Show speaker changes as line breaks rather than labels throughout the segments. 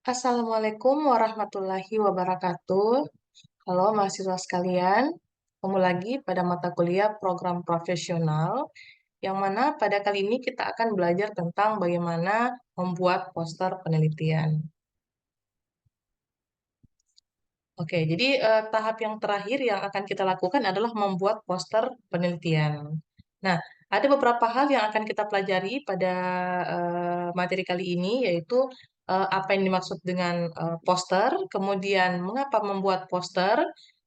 Assalamualaikum warahmatullahi wabarakatuh. Halo mahasiswa sekalian, ketemu lagi pada mata kuliah program profesional, yang mana pada kali ini kita akan belajar tentang bagaimana membuat poster penelitian. Oke, jadi tahap yang terakhir yang akan kita lakukan adalah membuat poster penelitian. Nah, ada beberapa hal yang akan kita pelajari pada materi kali ini, yaitu apa yang dimaksud dengan poster, kemudian mengapa membuat poster,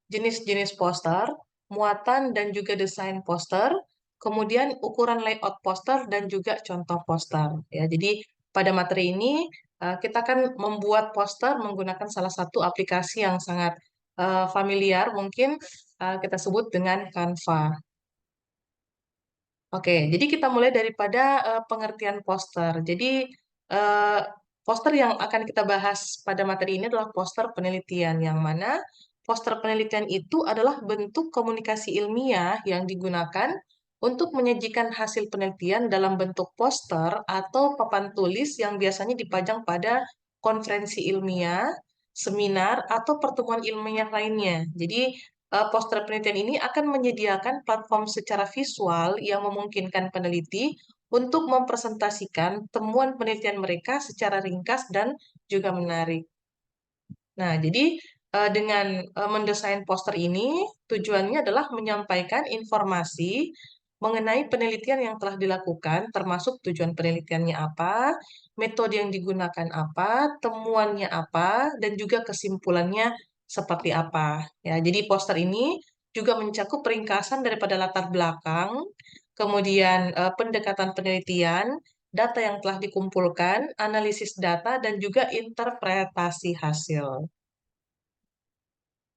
jenis-jenis poster, muatan dan juga desain poster, kemudian ukuran layout poster dan juga contoh poster. Ya, jadi pada materi ini kita akan membuat poster menggunakan salah satu aplikasi yang sangat familiar, mungkin kita sebut dengan Canva. Oke, jadi kita mulai daripada pengertian poster. Jadi eh, poster yang akan kita bahas pada materi ini adalah poster penelitian, yang mana poster penelitian itu adalah bentuk komunikasi ilmiah yang digunakan untuk menyajikan hasil penelitian dalam bentuk poster atau papan tulis yang biasanya dipajang pada konferensi ilmiah, seminar, atau pertemuan ilmiah lainnya. Jadi poster penelitian ini akan menyediakan platform secara visual yang memungkinkan peneliti untuk mempresentasikan temuan penelitian mereka secara ringkas dan juga menarik. Nah, jadi dengan mendesain poster ini, tujuannya adalah menyampaikan informasi mengenai penelitian yang telah dilakukan, termasuk tujuan penelitiannya apa, metode yang digunakan apa, temuannya apa, dan juga kesimpulannya seperti apa. Ya, jadi poster ini juga mencakup ringkasan daripada latar belakang, kemudian pendekatan penelitian, data yang telah dikumpulkan, analisis data, dan juga interpretasi hasil.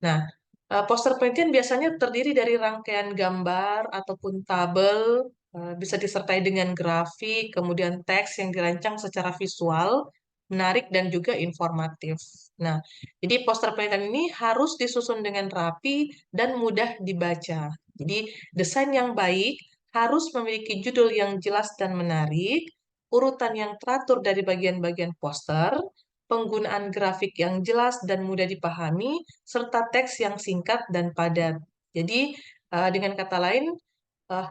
Nah, poster penelitian biasanya terdiri dari rangkaian gambar ataupun tabel, bisa disertai dengan grafik, kemudian teks yang dirancang secara visual, menarik dan juga informatif. Nah, jadi poster penelitian ini harus disusun dengan rapi dan mudah dibaca. Jadi, desain yang baik harus memiliki judul yang jelas dan menarik, urutan yang teratur dari bagian-bagian poster, penggunaan grafik yang jelas dan mudah dipahami, serta teks yang singkat dan padat. Jadi, dengan kata lain, eh,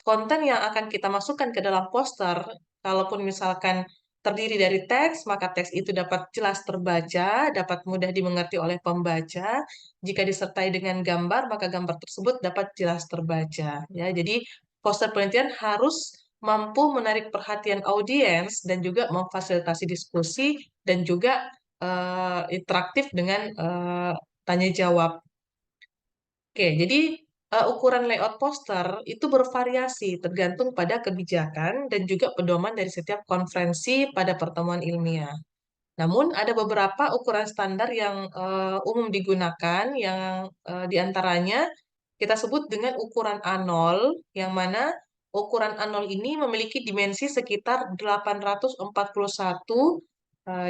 konten yang akan kita masukkan ke dalam poster, kalaupun misalkan terdiri dari teks, maka teks itu dapat jelas terbaca, dapat mudah dimengerti oleh pembaca. Jika disertai dengan gambar, maka gambar tersebut dapat jelas terbaca. Ya, jadi poster penelitian harus mampu menarik perhatian audiens dan juga memfasilitasi diskusi dan juga interaktif dengan tanya jawab. Oke, jadi ukuran layout poster itu bervariasi tergantung pada kebijakan dan juga pedoman dari setiap konferensi pada pertemuan ilmiah. Namun ada beberapa ukuran standar yang umum digunakan, yang diantaranya kita sebut dengan ukuran A0, yang mana ukuran A0 ini memiliki dimensi sekitar 841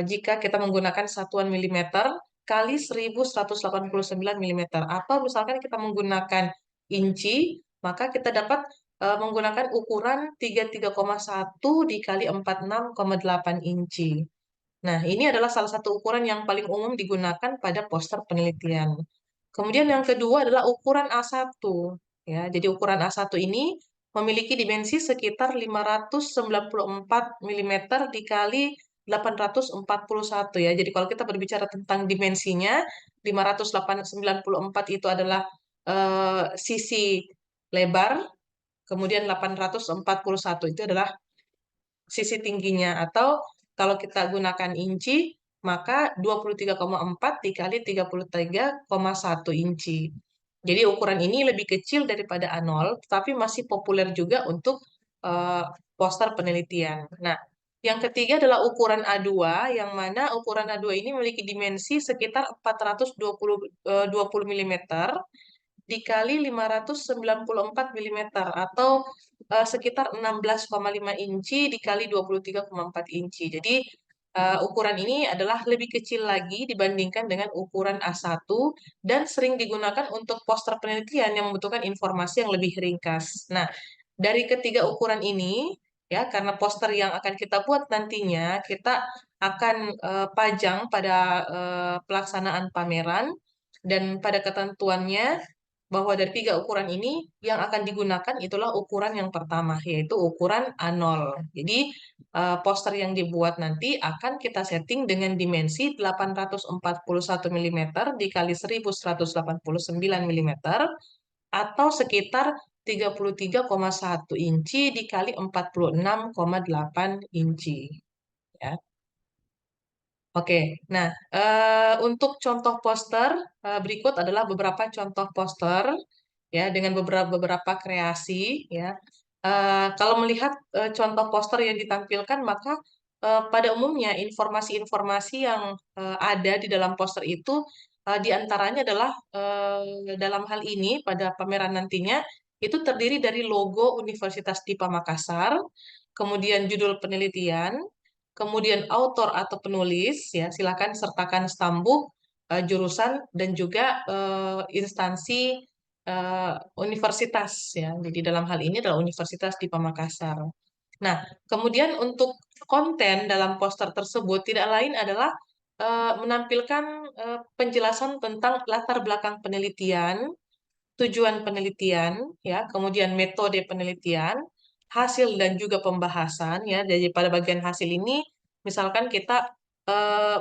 jika kita menggunakan satuan milimeter kali 1189 milimeter. Atau misalkan kita menggunakan inci, maka kita dapat menggunakan ukuran 33,1 dikali 46,8 inci. Nah, ini adalah salah satu ukuran yang paling umum digunakan pada poster penelitian. Kemudian yang kedua adalah ukuran A1. Ya, jadi ukuran A1 ini memiliki dimensi sekitar 594 milimeter dikali 841 ya. Jadi kalau kita berbicara tentang dimensinya, 594 itu adalah sisi lebar, kemudian 841 itu adalah sisi tingginya, atau kalau kita gunakan inci maka 23,4 dikali 33,1 inci. Jadi ukuran ini lebih kecil daripada A0 tetapi masih populer juga untuk eh, poster penelitian. Nah, yang ketiga adalah ukuran A2, yang mana ukuran A2 ini memiliki dimensi sekitar 420 milimeter dikali 594 milimeter atau sekitar 16,5 inci dikali 23,4 inci. Jadi ukuran ini adalah lebih kecil lagi dibandingkan dengan ukuran A1 dan sering digunakan untuk poster penelitian yang membutuhkan informasi yang lebih ringkas. Nah, dari ketiga ukuran ini ya, karena poster yang akan kita buat nantinya kita akan pajang pada pelaksanaan pameran dan pada ketentuannya bahwa dari tiga ukuran ini yang akan digunakan itulah ukuran yang pertama, yaitu ukuran A0. Jadi poster yang dibuat nanti akan kita setting dengan dimensi 841 mm dikali 1189 mm atau sekitar 33,1 inci dikali 46,8 inci. Ya. Oke, nah untuk contoh poster berikut adalah beberapa contoh poster ya dengan beberapa kreasi ya. Kalau melihat contoh poster yang ditampilkan maka pada umumnya informasi-informasi yang ada di dalam poster itu diantaranya adalah dalam hal ini pada pameran nantinya itu terdiri dari logo Universitas Dipa Makassar, kemudian judul penelitian, kemudian autor atau penulis ya silakan sertakan stambuk jurusan dan juga instansi universitas ya. Jadi dalam hal ini adalah Universitas di Pamakassar. Nah, kemudian untuk konten dalam poster tersebut tidak lain adalah menampilkan penjelasan tentang latar belakang penelitian, tujuan penelitian, ya, kemudian metode penelitian, hasil dan juga pembahasan, ya. Jadi pada bagian hasil ini, misalkan kita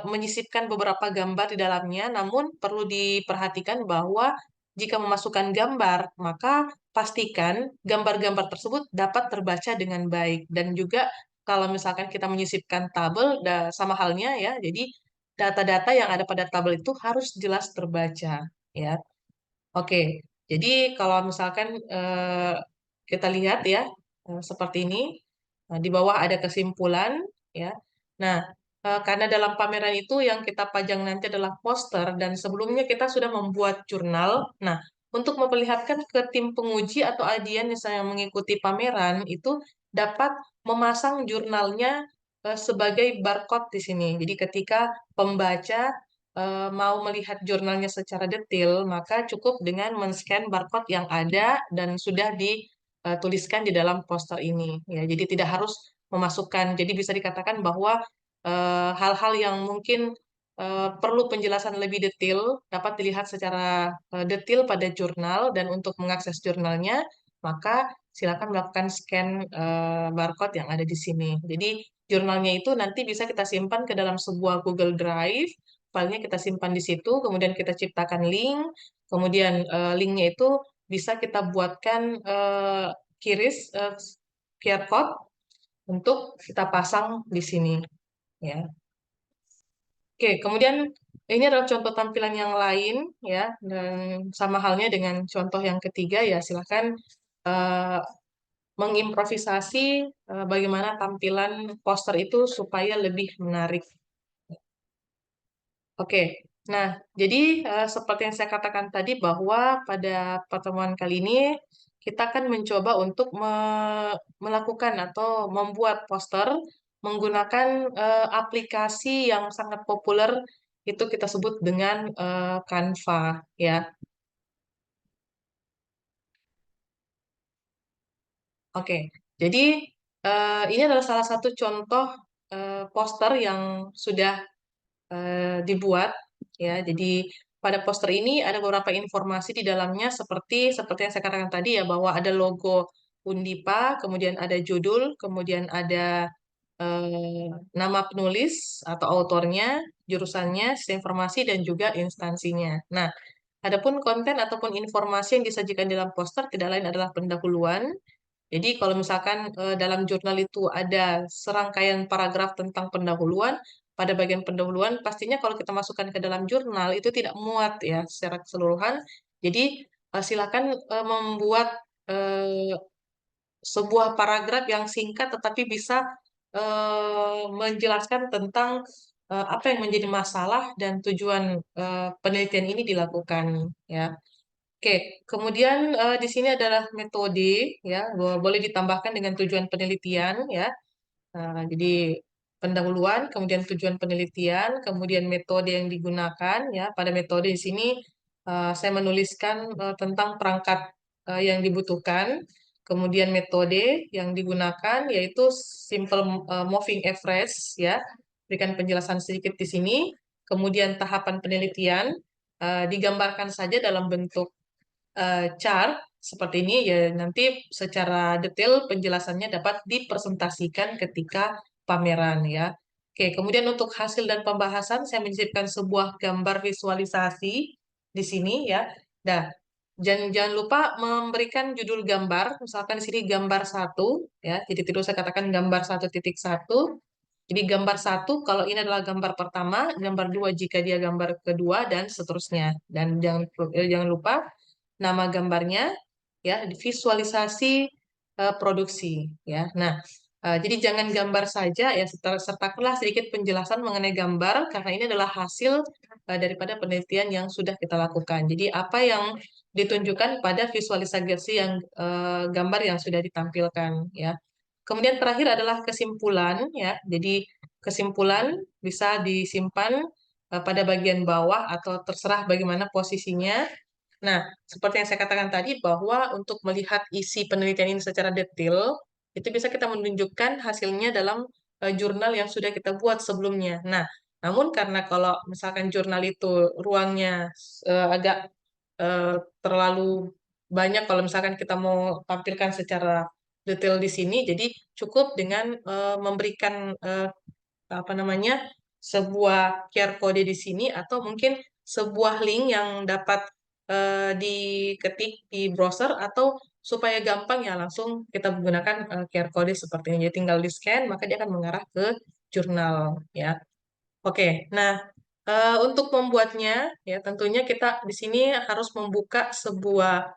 menyisipkan beberapa gambar di dalamnya, namun perlu diperhatikan bahwa jika memasukkan gambar, maka pastikan gambar-gambar tersebut dapat terbaca dengan baik. Dan juga kalau misalkan kita menyisipkan tabel, sama halnya ya, jadi data-data yang ada pada tabel itu harus jelas terbaca, ya. Oke, jadi kalau misalkan kita lihat ya seperti ini, di bawah ada kesimpulan ya. Nah, karena dalam pameran itu yang kita pajang nanti adalah poster dan sebelumnya kita sudah membuat jurnal. Nah, untuk memperlihatkan ke tim penguji atau audiens yang mengikuti pameran itu dapat memasang jurnalnya sebagai barcode di sini. Jadi ketika pembaca mau melihat jurnalnya secara detail, maka cukup dengan men-scan barcode yang ada dan sudah dituliskan di dalam poster ini. Ya, jadi tidak harus memasukkan. Jadi bisa dikatakan bahwa hal-hal yang mungkin perlu penjelasan lebih detail dapat dilihat secara detail pada jurnal dan untuk mengakses jurnalnya, maka silakan melakukan scan barcode yang ada di sini. Jadi jurnalnya itu nanti bisa kita simpan ke dalam sebuah Google Drive, filenya kita simpan di situ, kemudian kita ciptakan link, kemudian linknya itu bisa kita buatkan kiris QR code untuk kita pasang di sini, ya. Oke, kemudian ini adalah contoh tampilan yang lain, ya, dan sama halnya dengan contoh yang ketiga, ya, silahkan eh, mengimprovisasi bagaimana tampilan poster itu supaya lebih menarik. Oke, nah jadi seperti yang saya katakan tadi bahwa pada pertemuan kali ini kita akan mencoba untuk melakukan atau membuat poster menggunakan aplikasi yang sangat populer itu kita sebut dengan Canva ya. Oke, jadi ini adalah salah satu contoh poster yang sudah dibuat ya. Jadi pada poster ini ada beberapa informasi di dalamnya seperti yang saya katakan tadi ya bahwa ada logo Undipa, kemudian ada judul, kemudian ada nama penulis atau autornya, jurusannya, sistem informasi dan juga instansinya. Nah, adapun konten ataupun informasi yang disajikan dalam poster tidak lain adalah pendahuluan. Jadi kalau misalkan dalam jurnal itu ada serangkaian paragraf tentang pendahuluan, pada bagian pendahuluan pastinya kalau kita masukkan ke dalam jurnal itu tidak muat ya secara keseluruhan. Jadi silakan membuat eh, sebuah paragraf yang singkat tetapi bisa menjelaskan tentang apa yang menjadi masalah dan tujuan penelitian ini dilakukan ya. Oke, kemudian di sini adalah metode ya, boleh ditambahkan dengan tujuan penelitian ya. Jadi pendahuluan, kemudian tujuan penelitian, kemudian metode yang digunakan ya. Pada metode di sini saya menuliskan tentang perangkat yang dibutuhkan, Kemudian metode yang digunakan yaitu simple moving average ya. Berikan penjelasan sedikit di sini. Kemudian tahapan penelitian digambarkan saja dalam bentuk chart seperti ini ya, nanti secara detail penjelasannya dapat dipresentasikan ketika pameran ya. Oke, kemudian untuk hasil dan pembahasan saya menyisipkan sebuah gambar visualisasi di sini ya. Nah, jangan lupa memberikan judul gambar, misalkan di sini gambar satu ya. Jadi tidur saya katakan gambar 1.1. Jadi gambar satu kalau ini adalah gambar pertama, gambar dua jika dia gambar kedua dan seterusnya. Dan jangan lupa nama gambarnya ya, visualisasi produksi ya. Nah, jadi jangan gambar saja ya, sertakanlah sedikit penjelasan mengenai gambar karena ini adalah hasil daripada penelitian yang sudah kita lakukan. Jadi apa yang ditunjukkan pada visualisasi yang gambar yang sudah ditampilkan ya. Kemudian terakhir adalah kesimpulan ya. Jadi kesimpulan bisa disimpan pada bagian bawah atau terserah bagaimana posisinya. Nah, seperti yang saya katakan tadi bahwa untuk melihat isi penelitian ini secara detail, itu bisa kita menunjukkan hasilnya dalam jurnal yang sudah kita buat sebelumnya. Nah, namun karena kalau misalkan jurnal itu ruangnya agak eh, terlalu banyak, kalau misalkan kita mau tampilkan secara detail di sini, jadi cukup dengan memberikan apa namanya sebuah QR code di sini atau mungkin sebuah link yang dapat diketik di browser atau supaya gampang ya langsung kita menggunakan QR code seperti ini. Jadi tinggal di scan maka dia akan mengarah ke jurnal ya. Oke, nah untuk membuatnya ya tentunya kita di sini harus membuka sebuah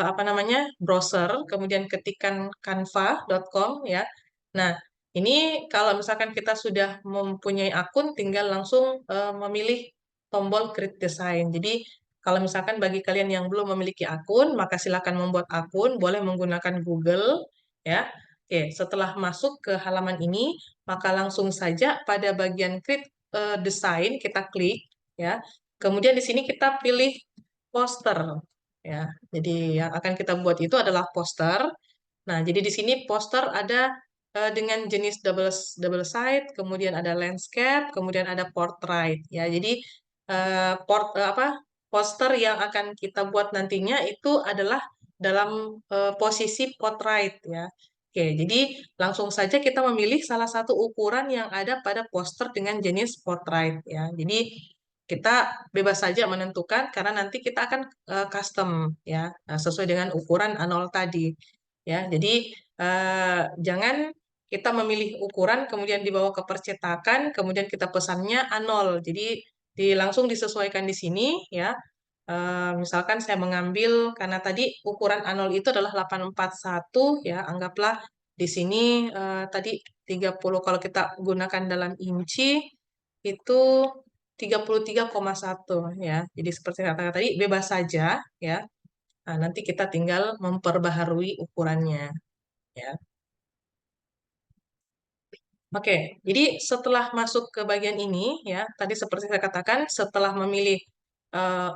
apa namanya browser, kemudian ketikkan canva.com ya. Nah, ini kalau misalkan kita sudah mempunyai akun, tinggal langsung memilih tombol Create Design. Jadi kalau misalkan bagi kalian yang belum memiliki akun, maka silakan membuat akun, boleh menggunakan Google ya. Oke, setelah masuk ke halaman ini, maka langsung saja pada bagian Create desain kita klik ya. Kemudian di sini kita pilih poster ya. Jadi yang akan kita buat itu adalah poster. Nah, jadi di sini poster ada dengan jenis double side, kemudian ada landscape, kemudian ada portrait ya. Jadi apa poster yang akan kita buat nantinya itu adalah dalam posisi portrait ya. Oke, jadi langsung saja kita memilih salah satu ukuran yang ada pada poster dengan jenis portrait ya. Jadi kita bebas saja menentukan karena nanti kita akan custom ya, sesuai dengan ukuran A0 tadi ya. Jadi jangan kita memilih ukuran kemudian dibawa ke percetakan kemudian kita pesannya A0. Jadi langsung disesuaikan di sini ya. Misalkan saya mengambil karena tadi ukuran A0 itu adalah 841 ya, anggaplah di sini tadi 30 kalau kita gunakan dalam inci itu 33,1 ya. Jadi seperti kata tadi bebas saja ya. Nah, nanti kita tinggal memperbaharui ukurannya ya. Oke, jadi setelah masuk ke bagian ini, ya, tadi seperti saya katakan, setelah memilih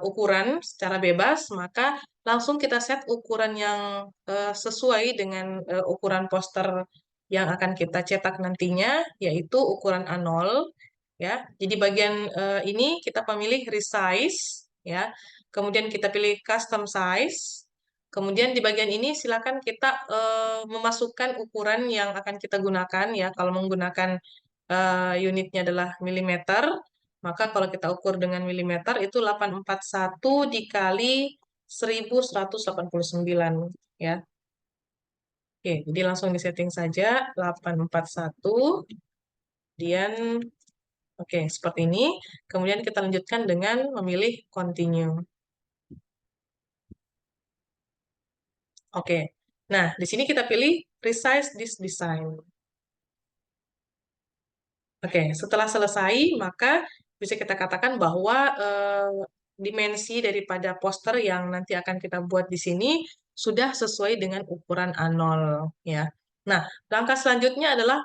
ukuran secara bebas, maka langsung kita set ukuran yang sesuai dengan ukuran poster yang akan kita cetak nantinya, yaitu ukuran A0, ya. Jadi bagian ini kita memilih resize, ya. Kemudian kita pilih custom size. Kemudian di bagian ini silakan kita memasukkan ukuran yang akan kita gunakan ya. Kalau menggunakan unitnya adalah milimeter, maka kalau kita ukur dengan milimeter itu 841 dikali 1189 ya. Oke, jadi langsung disetting saja 841. Kemudian oke, seperti ini. Kemudian kita lanjutkan dengan memilih continue. Oke. Nah, di sini kita pilih resize this design. Oke, setelah selesai, maka bisa kita katakan bahwa dimensi daripada poster yang nanti akan kita buat di sini sudah sesuai dengan ukuran A0 ya. Nah, langkah selanjutnya adalah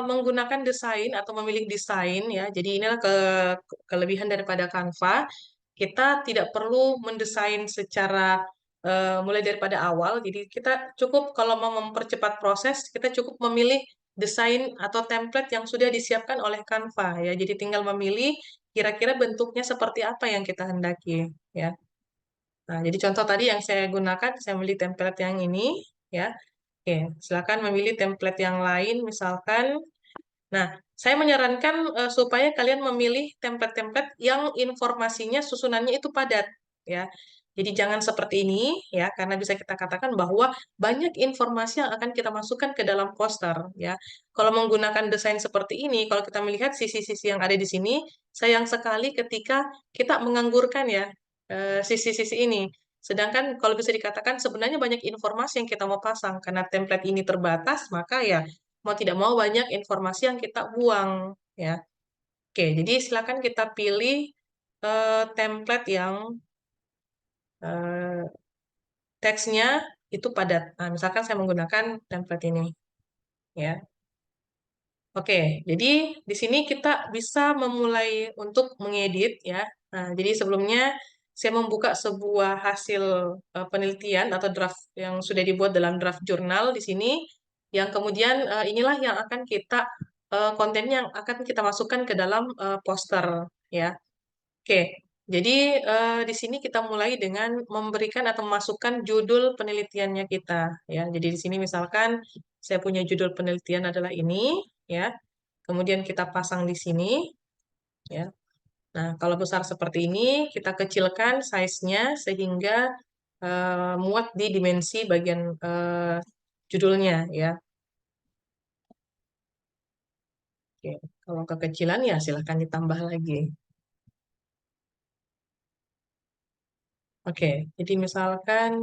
menggunakan desain atau memilih desain ya. Jadi inilah kelebihan daripada Canva. Kita tidak perlu mendesain secara mulai daripada awal. Jadi kita cukup kalau mau mempercepat proses, kita cukup memilih desain atau template yang sudah disiapkan oleh Canva ya. Jadi tinggal memilih kira-kira bentuknya seperti apa yang kita hendaki ya. Nah, jadi contoh tadi yang saya gunakan, saya memilih template yang ini ya. Oke, silakan memilih template yang lain misalkan. Nah, saya menyarankan supaya kalian memilih template-template yang informasinya susunannya itu padat, ya. Jadi jangan seperti ini, ya, karena bisa kita katakan bahwa banyak informasi yang akan kita masukkan ke dalam poster, ya. Kalau menggunakan desain seperti ini, kalau kita melihat sisi-sisi yang ada di sini, sayang sekali ketika kita menganggurkan ya sisi-sisi ini. Sedangkan kalau bisa dikatakan sebenarnya banyak informasi yang kita mau pasang karena template ini terbatas, maka ya mau tidak mau banyak informasi yang kita buang ya. Oke, jadi silakan kita pilih template yang eh, teksnya itu padat. Nah, misalkan saya menggunakan template ini ya. Oke, jadi di sini kita bisa memulai untuk mengedit ya. Nah, jadi sebelumnya saya membuka sebuah hasil penelitian atau draft yang sudah dibuat dalam draft jurnal di sini, yang kemudian inilah yang akan kita kontennya yang akan kita masukkan ke dalam poster ya. Oke, jadi di sini kita mulai dengan memberikan atau memasukkan judul penelitiannya kita ya. Jadi di sini misalkan saya punya judul penelitian adalah ini ya. Kemudian kita pasang di sini, ya. Nah, kalau besar seperti ini, kita kecilkan size-nya sehingga muat di dimensi bagian judulnya, ya. Oke. Kalau kekecilan ya silahkan ditambah lagi. Oke, jadi misalkan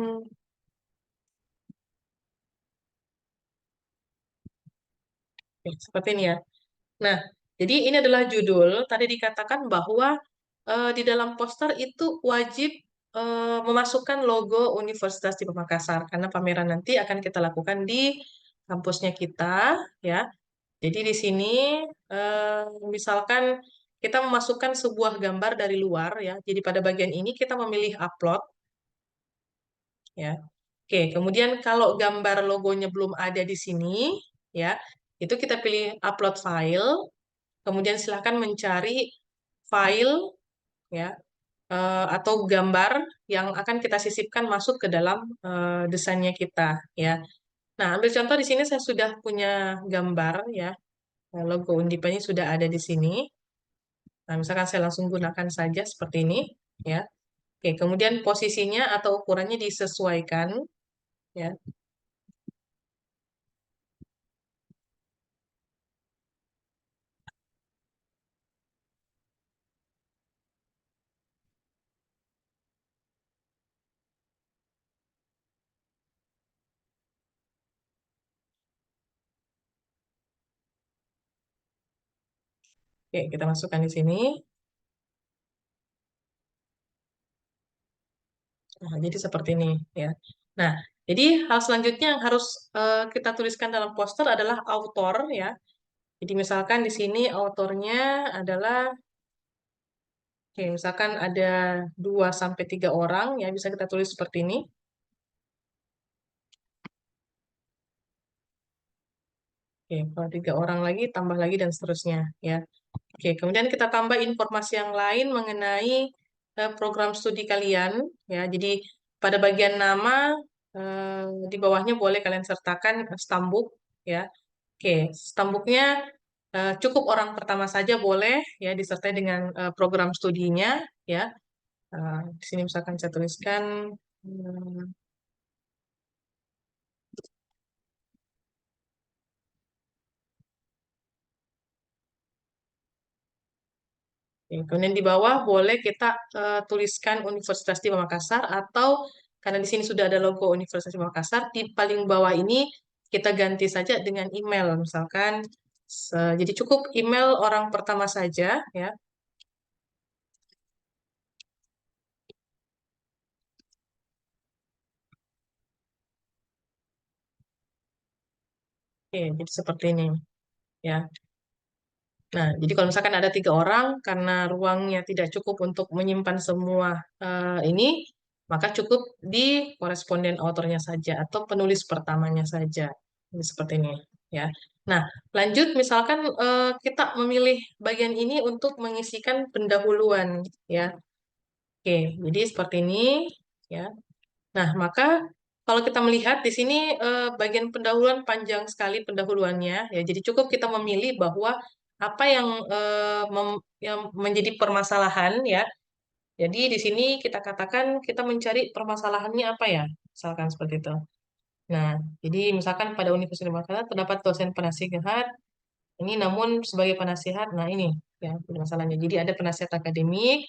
seperti ini ya. Nah, jadi ini adalah judul. Tadi dikatakan bahwa di dalam poster itu wajib memasukkan logo Universitas di Makassar karena pameran nanti akan kita lakukan di kampusnya kita, ya. Jadi di sini eh, misalkan kita memasukkan sebuah gambar dari luar, ya. Jadi pada bagian ini kita memilih upload, ya. Oke, kemudian kalau gambar logonya belum ada di sini, ya, itu kita pilih upload file. Kemudian silahkan mencari file ya atau gambar yang akan kita sisipkan masuk ke dalam desainnya kita ya. Nah, ambil contoh di sini saya sudah punya gambar ya. Logo Undip ini sudah ada di sini. Nah, misalkan saya langsung gunakan saja seperti ini ya. Oke, kemudian posisinya atau ukurannya disesuaikan ya. Oke, kita masukkan di sini. Nah, jadi seperti ini ya. Nah, jadi hal selanjutnya yang harus kita tuliskan dalam poster adalah autor ya. Jadi misalkan di sini autornya adalah, oke, misalkan ada 2 sampai 3 orang ya bisa kita tulis seperti ini. Oke, kalau 3 orang lagi tambah lagi dan seterusnya ya. Oke, kemudian kita tambah informasi yang lain mengenai program studi kalian ya. Jadi pada bagian nama di bawahnya boleh kalian sertakan stambuk ya. Oke, stambuknya cukup orang pertama saja boleh ya disertai dengan program studinya ya. Di sini misalkan saya tuliskan hmm, oke, kemudian di bawah boleh kita tuliskan Universitas di Makassar atau karena di sini sudah ada logo Universitas di Makassar, di paling bawah ini kita ganti saja dengan email misalkan. Jadi cukup email orang pertama saja ya. Oke, jadi seperti ini ya. Nah, jadi kalau misalkan ada 3 orang, karena ruangnya tidak cukup untuk menyimpan semua ini, maka cukup di koresponden autornya saja atau penulis pertamanya saja. Ini seperti ini, ya. Nah, lanjut misalkan kita memilih bagian ini untuk mengisikan pendahuluan, ya. Oke, jadi seperti ini, ya. Nah, maka kalau kita melihat di sini bagian pendahuluan panjang sekali pendahuluannya, ya. Jadi cukup kita memilih bahwa apa yang menjadi permasalahan, ya. Jadi di sini kita katakan kita mencari permasalahannya apa ya, misalkan seperti itu. Nah, jadi misalkan pada Universitas Makassar terdapat dosen penasihat, ini namun sebagai penasihat, nah ini ya masalahnya. Jadi ada penasihat akademik,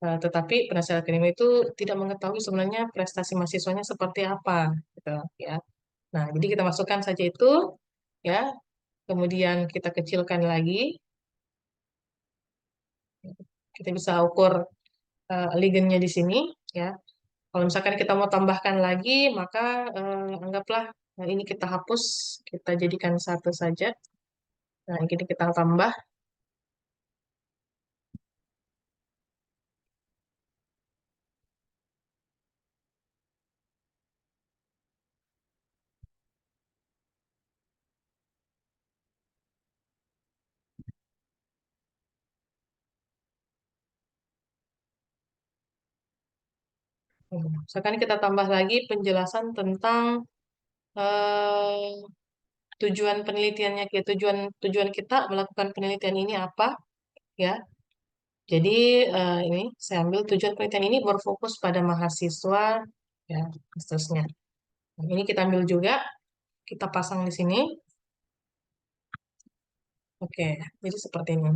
tetapi penasihat akademik itu tidak mengetahui sebenarnya prestasi mahasiswanya seperti apa, gitu ya. Nah, jadi kita masukkan saja itu, ya. Kemudian kita kecilkan lagi, kita bisa ukur ligennya di sini, ya. Kalau misalkan kita mau tambahkan lagi, maka anggaplah ini kita hapus, kita jadikan satu saja. Nah, ini kita tambah. Misalkan kita tambah lagi penjelasan tentang eh, tujuan penelitiannya, tujuan tujuan kita melakukan penelitian ini apa, ya. Jadi ini saya ambil tujuan penelitian ini berfokus pada mahasiswa, ya, dan seterusnya. Nah, ini kita ambil juga, kita pasang di sini. Oke, jadi seperti ini.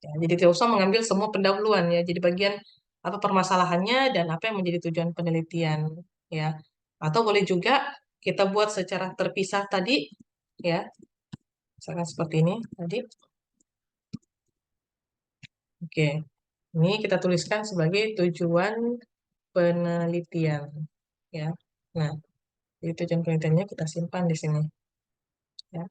Ya, jadi tidak usah mengambil semua pendahuluan ya. Jadi bagian apa permasalahannya dan apa yang menjadi tujuan penelitian, ya. Atau boleh juga kita buat secara terpisah tadi, ya. Misalkan seperti ini tadi. Oke. Ini kita tuliskan sebagai tujuan penelitian, ya. Nah, jadi tujuan penelitiannya kita simpan di sini, ya.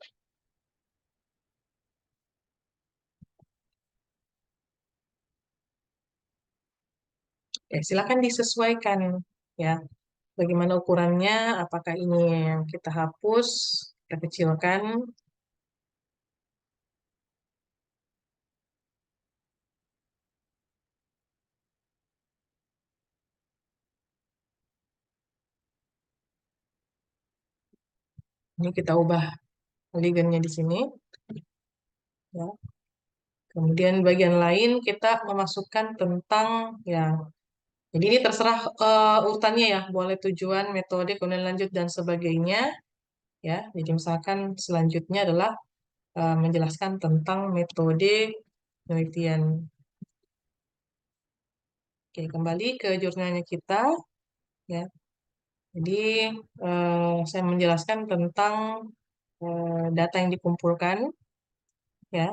Oke, silakan disesuaikan, ya. Bagaimana ukurannya? Apakah ini yang kita hapus, kita kecilkan? Ini kita ubah poligonnya di sini, ya. Kemudian bagian lain kita memasukkan tentang ya. Jadi ini terserah urutannya ya, boleh tujuan, metode, kemudian lanjut dan sebagainya, ya. Jadi misalkan selanjutnya adalah menjelaskan tentang metode penelitian. Oke, kembali ke jurnalnya kita, ya. Jadi saya menjelaskan tentang data yang dikumpulkan, ya.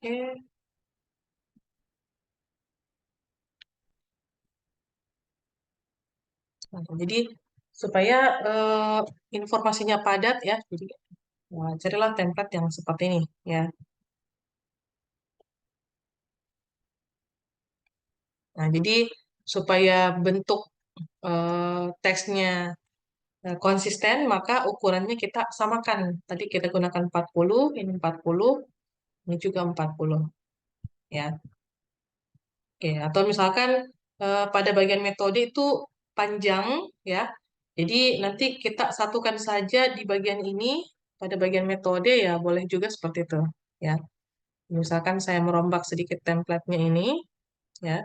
Oke. Nah, jadi supaya informasinya padat ya, jadi carilah template yang seperti ini ya. Nah, jadi supaya bentuk teksnya konsisten, maka ukurannya kita samakan. Tadi kita gunakan 40, ini 40, ini juga 40 ya. Oke, atau misalkan pada bagian metode itu panjang ya. Jadi nanti kita satukan saja di bagian ini pada bagian metode ya boleh juga seperti itu ya. Misalkan saya merombak sedikit template-nya ini ya.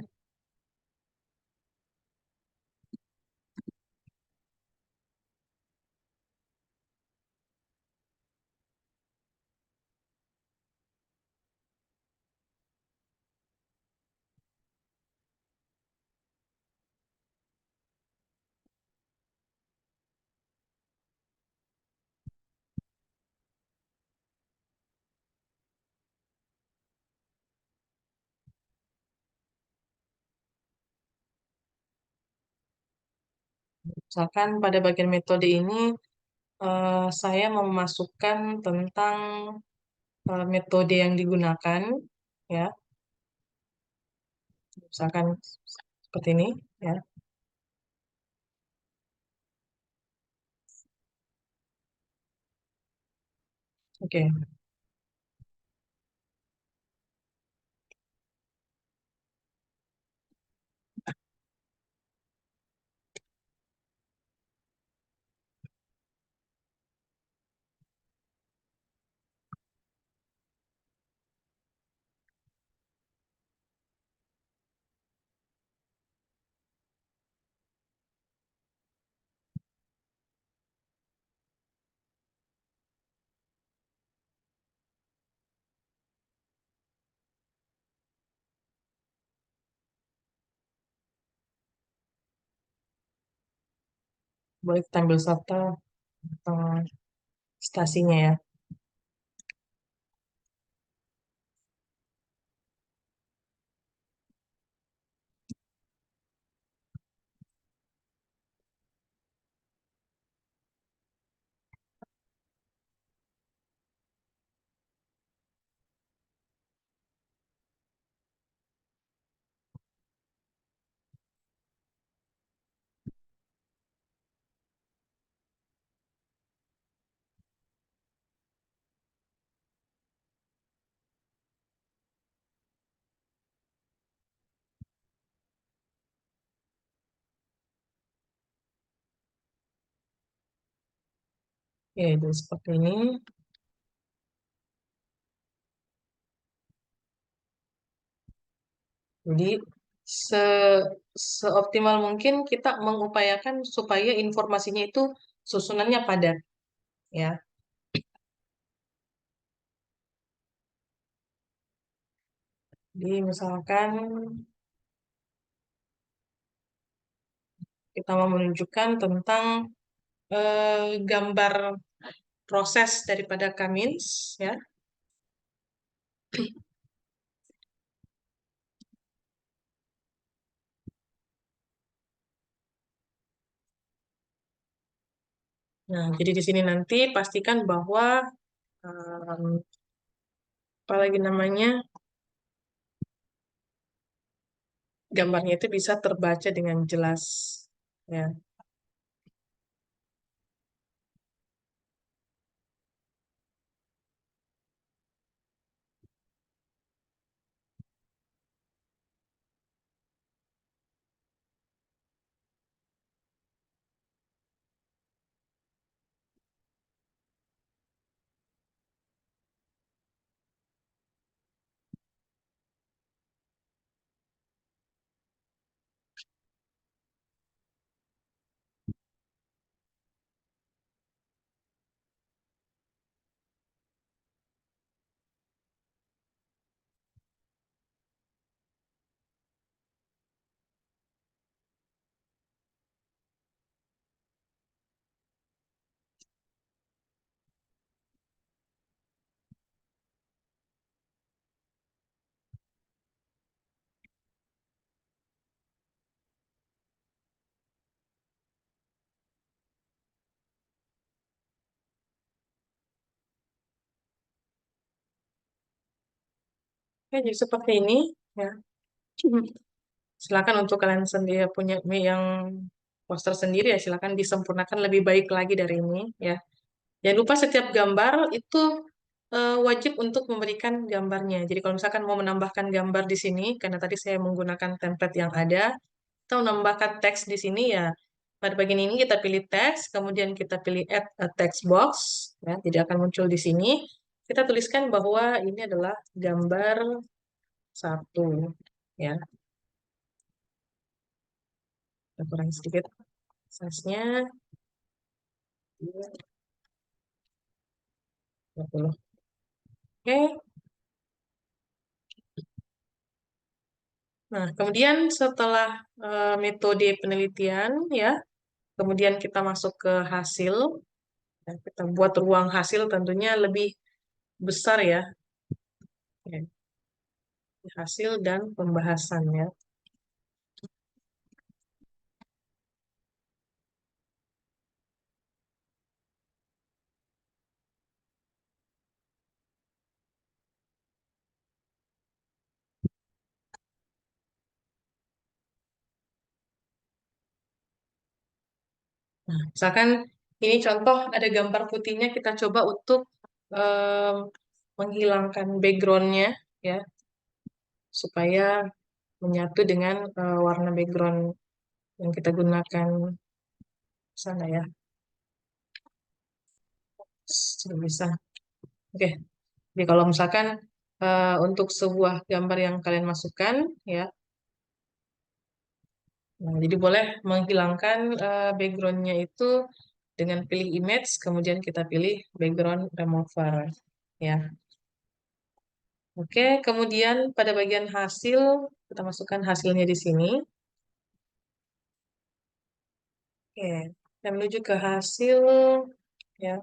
Misalkan pada bagian metode ini Saya memasukkan tentang metode yang digunakan, ya, misalkan seperti ini, ya. Oke, boleh kita ambil satu stasinya ya. Ya, jadi seperti ini. Jadi se seoptimal mungkin kita mengupayakan supaya informasinya itu susunannya padat, ya. Jadi misalkan kita mau menunjukkan tentang gambar proses daripada Cummins, ya. Nah, jadi di sini nanti pastikan bahwa em, apa lagi namanya, gambarnya itu bisa terbaca dengan jelas, ya. Oke, jadi seperti ini, ya. Silakan untuk kalian sendiri punya yang poster sendiri ya, silakan disempurnakan lebih baik lagi dari ini, ya. Jangan lupa setiap gambar itu wajib untuk memberikan gambarnya. Jadi kalau misalkan mau menambahkan gambar di sini, karena tadi saya menggunakan template yang ada, kita menambahkan teks di sini ya. Pada bagian ini kita pilih teks, kemudian kita pilih add a text box, ya. Jadi akan muncul di sini. Kita tuliskan bahwa ini adalah gambar satu, ya. Kita kurangi sedikit size-nya. 20. Oke. Nah, kemudian setelah metode penelitian, ya, kemudian kita masuk ke hasil. Ya, kita buat ruang hasil tentunya lebih besar ya, ya, hasil dan pembahasan ya. Nah, misalkan ini contoh ada gambar putihnya, kita coba untuk em, menghilangkan backgroundnya ya, supaya menyatu dengan warna background yang kita gunakan sana ya. Sudah bisa. Oke, jadi kalau misalkan untuk sebuah gambar yang kalian masukkan ya, nah, jadi boleh menghilangkan backgroundnya itu dengan pilih image, kemudian kita pilih background remover ya. Oke, kemudian pada bagian hasil, kita masukkan hasilnya di sini. Oke, kita menuju ke hasil, ya.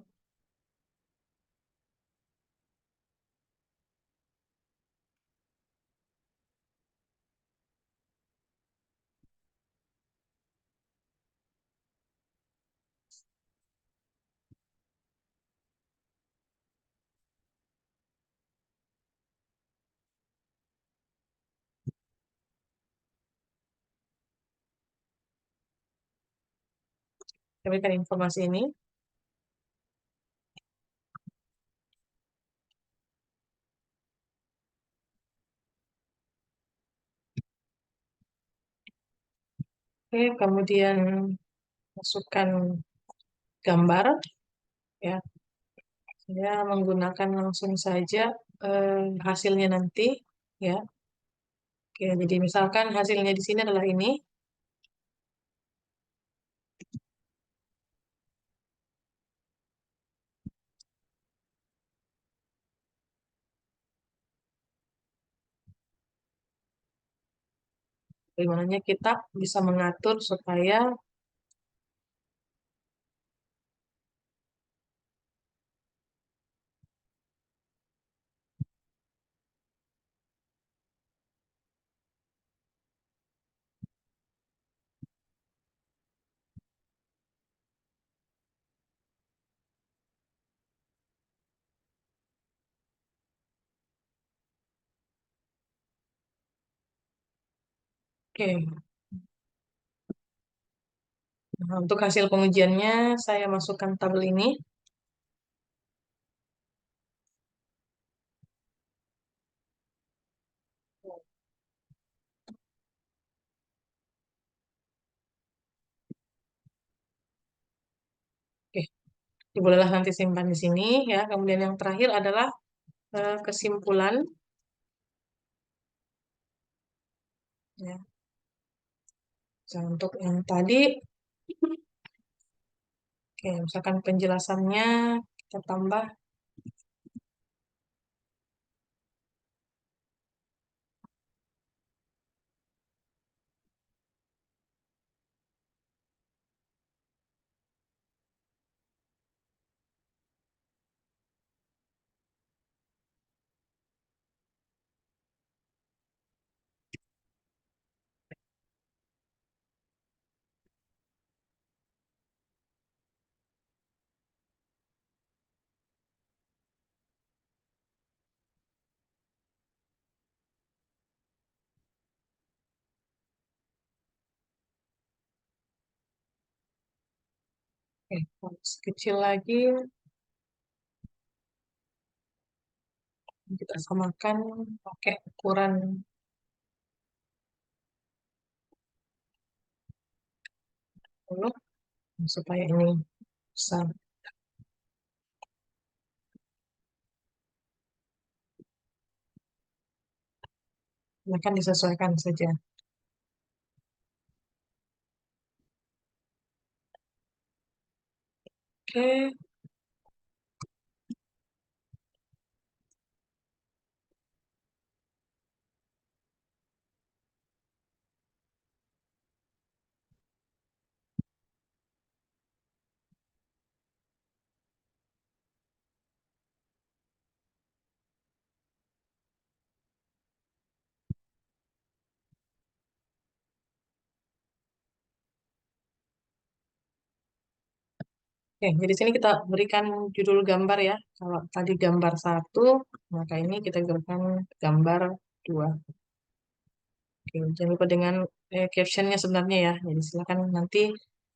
Kita berikan informasi ini. Oke, kemudian masukkan gambar, ya. Saya menggunakan langsung saja hasilnya nanti, ya. Oke, jadi misalkan hasilnya di sini adalah ini. Bagaimana kita bisa mengatur supaya oke. Nah, untuk hasil pengujiannya saya masukkan tabel ini. Oke, bolehlah nanti simpan di sini ya. Kemudian yang terakhir adalah kesimpulan ya. Nah, untuk yang tadi, oke, misalkan penjelasannya kita tambah. Oke, kalau kecil lagi kita samakan pakai ukuran 10 supaya ini bisa akan disesuaikan saja. Oke, oke, jadi sini kita berikan judul gambar ya. Kalau tadi gambar satu, maka ini kita berikan gambar dua. Oke, jangan lupa dengan captionnya sebenarnya ya. Jadi silakan nanti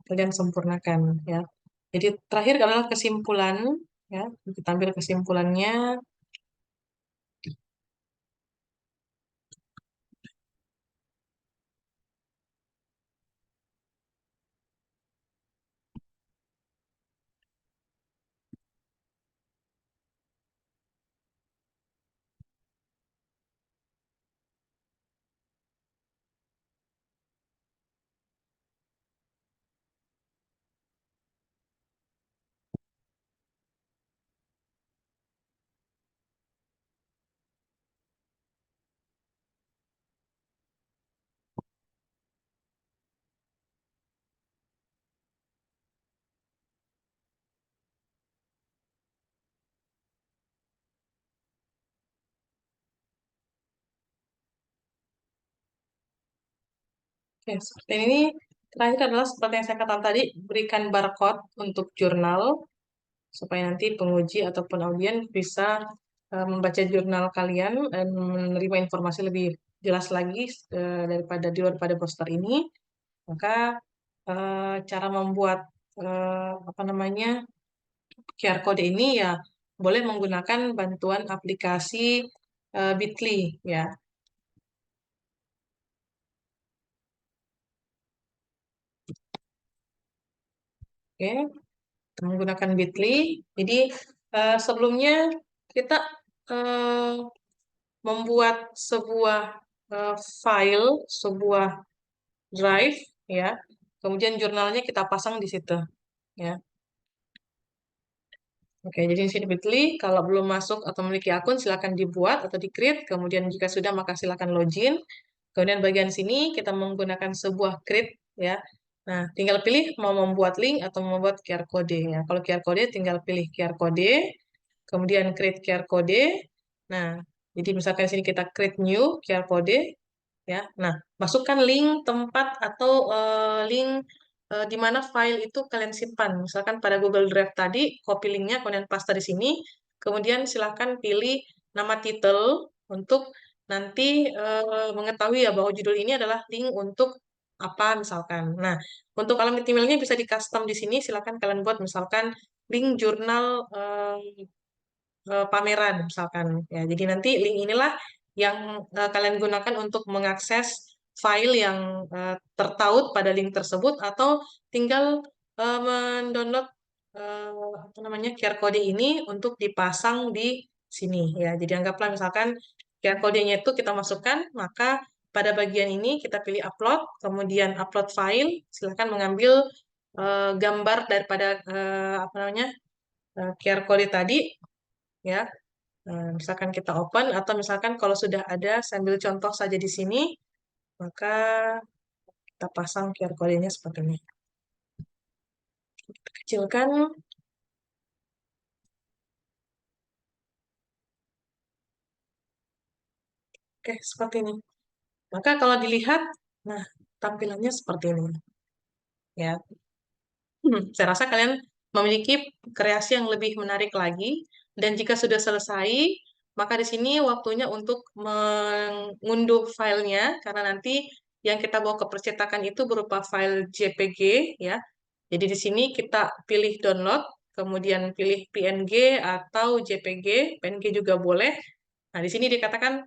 kalian sempurnakan ya. Jadi terakhir adalah kesimpulan ya. Kita ambil kesimpulannya. Oke, seperti ini. Terakhir adalah seperti yang saya katakan tadi, berikan barcode untuk jurnal supaya nanti penguji ataupun audien bisa membaca jurnal kalian dan menerima informasi lebih jelas lagi daripada poster ini. Maka cara membuat apa namanya QR code ini ya boleh menggunakan bantuan aplikasi Bitly ya. Oke, kita menggunakan Bitly. Jadi sebelumnya kita eh, membuat sebuah file, sebuah drive ya. Kemudian jurnalnya kita pasang di situ ya. Oke, jadi di sini Bitly, kalau belum masuk atau memiliki akun, silakan dibuat atau di-create. Kemudian jika sudah, maka silakan login. Kemudian bagian sini kita menggunakan sebuah create ya. Nah, tinggal pilih mau membuat link atau membuat QR code ya. Kalau QR code tinggal pilih QR code, kemudian create QR code. Nah, jadi misalkan di sini kita create new QR code ya. Nah, masukkan link tempat atau link di mana file itu kalian simpan. Misalkan pada Google Drive tadi, copy linknya, kemudian paste di sini. Kemudian silahkan pilih nama title untuk nanti mengetahui ya bahwa judul ini adalah link untuk apa misalkan. Nah, untuk alamat emailnya bisa di custom di sini. Silahkan kalian buat misalkan link jurnal pameran misalkan ya. Jadi nanti link inilah yang kalian gunakan untuk mengakses file yang tertaut pada link tersebut atau tinggal mendownload apa namanya QR code ini untuk dipasang di sini ya. Jadi anggaplah misalkan QR code-nya itu kita masukkan, maka pada bagian ini kita pilih upload, kemudian upload file, silakan mengambil gambar daripada apa namanya QR code tadi ya. Misalkan kita open atau misalkan kalau sudah ada sambil contoh saja di sini, maka kita pasang QR code-nya seperti ini. Kita kecilkan. Oke, seperti ini. Maka kalau dilihat, nah tampilannya seperti ini. Ya, saya rasa kalian memiliki kreasi yang lebih menarik lagi. Dan jika sudah selesai, maka di sini waktunya untuk mengunduh filenya, karena nanti yang kita bawa ke percetakan itu berupa file JPG, ya. Jadi di sini kita pilih download, kemudian pilih PNG atau JPG, PNG juga boleh. Nah, di sini dikatakan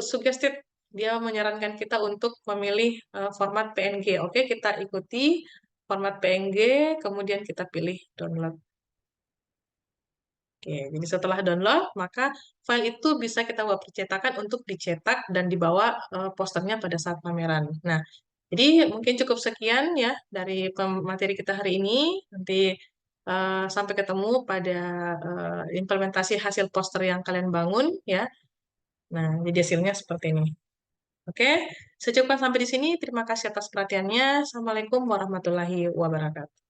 suggested, dia menyarankan kita untuk memilih format PNG. Oke, kita ikuti format PNG, kemudian kita pilih download. Oke, jadi setelah download, maka file itu bisa kita bawa percetakan untuk dicetak dan dibawa posternya pada saat pameran. Nah, jadi mungkin cukup sekian ya dari materi kita hari ini. Nanti sampai ketemu pada implementasi hasil poster yang kalian bangun ya. Nah, jadi hasilnya seperti ini. Oke, secukupnya sampai di sini. Terima kasih atas perhatiannya. Assalamualaikum warahmatullahi wabarakatuh.